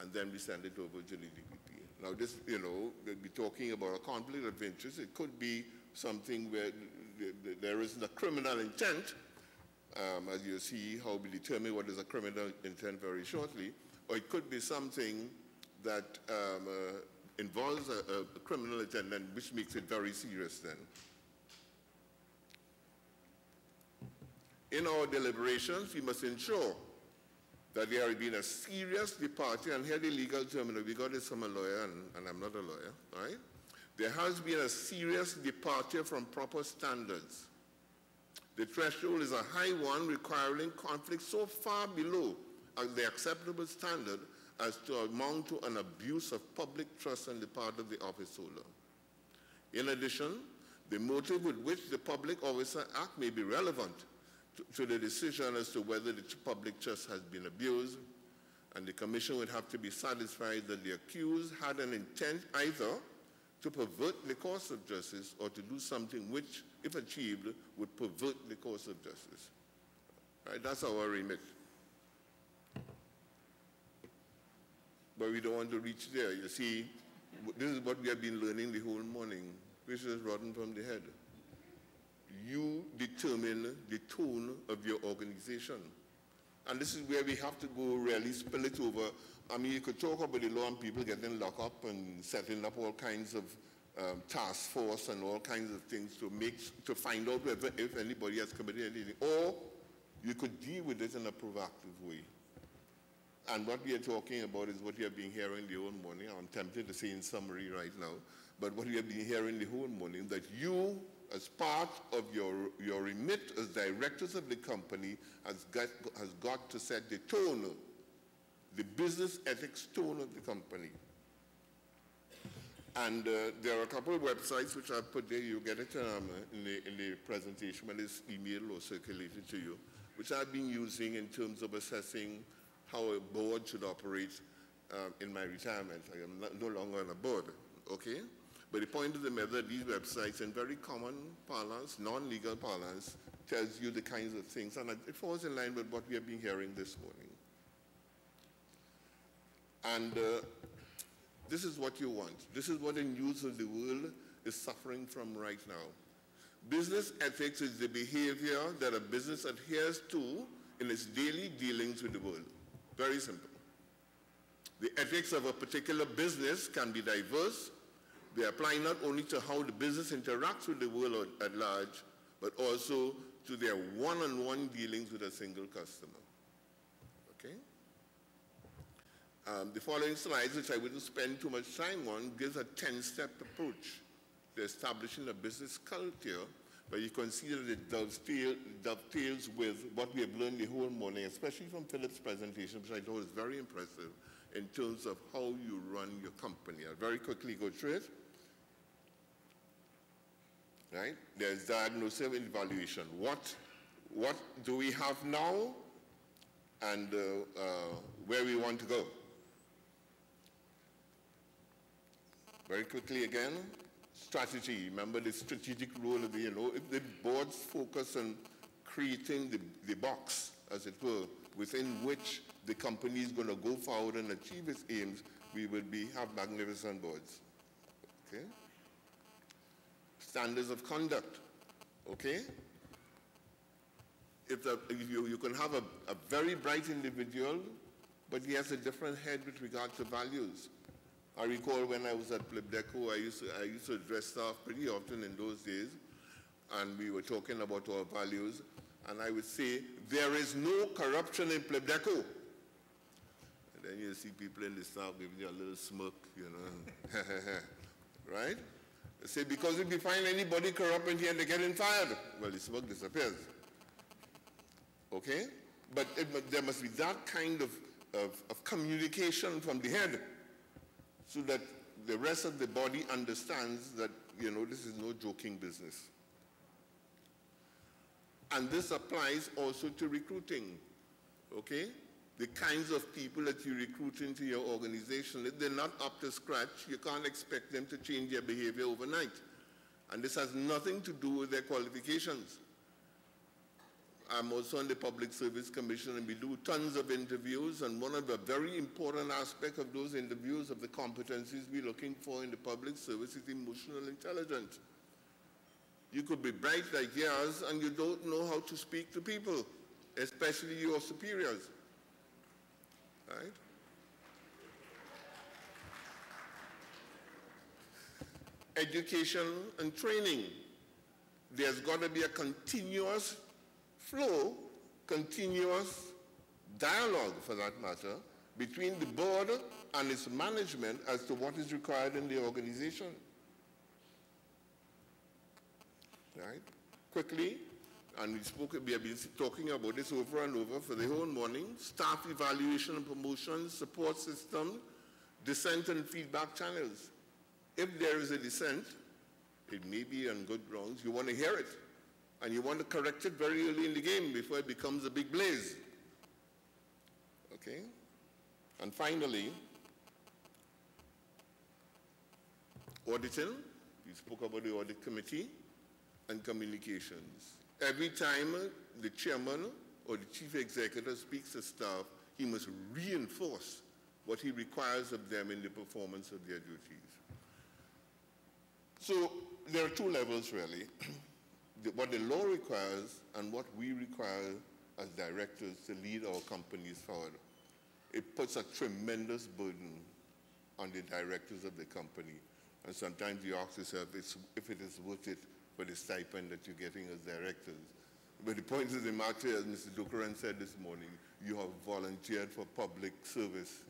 and then we send it over to the DPP. Now this, you know, we'll be talking about a conflict of interest. It could be something where there isn't a criminal intent, as you see how we determine what is a criminal intent very shortly, or it could be something that involves a criminal intent, which makes it very serious then. In our deliberations, we must ensure that there has been a serious departure, and here the legal terminology, we got this from a lawyer, and I'm not a lawyer, right? There has been a serious departure from proper standards. The threshold is a high one, requiring conflict so far below the acceptable standard as to amount to an abuse of public trust on the part of the office holder. In addition, The motive with which the public officer act may be relevant to the decision as to whether the public trust has been abused, and the commission would have to be satisfied that the accused had an intent either to pervert the course of justice or to do something which, if achieved, would pervert the course of justice. Right? That's our remit. But we don't want to reach there. You see, this is what we have been learning the whole morning. Which is rotten from the head. You determine the tone of your organization. And this is where we have to go really spill it over. I mean, you could talk about the law and people getting locked up and setting up all kinds of task force and all kinds of things to find out whether, if anybody has committed anything. Or you could deal with it in a proactive way. And what we are talking about is what you have been hearing the whole morning. I'm tempted to say in summary right now. But what we have been hearing the whole morning, that you, as part of your remit as directors of the company, has got to set the tone, the business ethics tone of the company. And there are a couple of websites which I've put there. You get it in the presentation when it's emailed or circulated to you, which I've been using in terms of assessing how a board should operate in my retirement. I am no longer on a board, okay? But the point of the matter, these websites, in very common parlance, non-legal parlance, tells you the kinds of things, and it falls in line with what we have been hearing this morning. And this is what you want. This is what the news of the world is suffering from right now. Business ethics is the behavior that a business adheres to in its daily dealings with the world. Very simple. The ethics of a particular business can be diverse. They apply not only to how the business interacts with the world at large, but also to their one-on-one dealings with a single customer. Okay? The following slides, which I wouldn't spend too much time on, gives a 10-step approach to establishing a business culture, but you can see that it dovetails with what we have learned the whole morning, especially from Philip's presentation, which I thought was very impressive in terms of how you run your company. I'll very quickly go through it. Right? There's diagnosis and evaluation. What do we have now and where we want to go? Very quickly again, strategy. Remember the strategic role of the, if the board's focus on creating the box, as it were, within which the company is going to go forward and achieve its aims, we will have magnificent boards. Okay? Standards of conduct, okay? You can have a very bright individual, but he has a different head with regard to values. I recall when I was at Plebdeco, I used to address staff pretty often in those days, and we were talking about our values, and I would say, there is no corruption in Plebdeco. And then you see people in the staff giving you a little smirk, right? They say, because if you find anybody corrupt in here, they're getting fired. Well, the smoke disappears. Okay? But there must be that kind of communication from the head so that the rest of the body understands that, this is no joking business. And this applies also to recruiting, okay? The kinds of people that you recruit into your organization, if they're not up to scratch, you can't expect them to change their behavior overnight. And this has nothing to do with their qualifications. I'm also on the Public Service Commission, and we do tons of interviews, and one of the very important aspects of those interviews of the competencies we're looking for in the public service is emotional intelligence. You could be bright like yours, and you don't know how to speak to people, especially your superiors. Right? Education and training. There's got to be a continuous flow, continuous dialogue, for that matter, between the board and its management as to what is required in the organization. Right? Quickly, and we have been talking about this over and over for the whole morning, staff evaluation and promotion, support system, dissent and feedback channels. If there is a dissent, it may be on good grounds, you want to hear it. And you want to correct it very early in the game before it becomes a big blaze. Okay? And finally, auditing. We spoke about the audit committee and communications. Every time the chairman or the chief executive speaks to staff, he must reinforce what he requires of them in the performance of their duties. So there are two levels really. What the law requires and what we require as directors to lead our companies forward. It puts a tremendous burden on the directors of the company. And sometimes you ask yourself if it is worth it for the stipend that you're getting as directors. But the point of the matter, as Mr. Dukaran said this morning, you have volunteered for public service.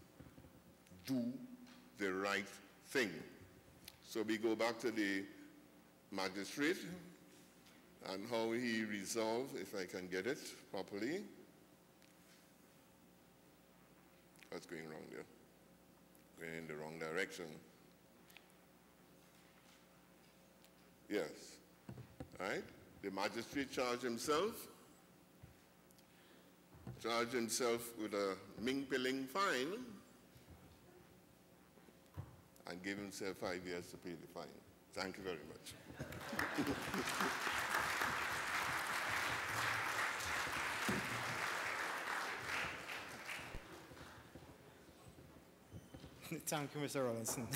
Do the right thing. So we go back to the magistrate and how he resolved, if I can get it properly. That's going wrong there. Going in the wrong direction. Yes. All right? The magistrate charged himself with a Ming-Piling fine and gave himself 5 years to pay the fine. Thank you very much. Thank you, Mr. Rollinson.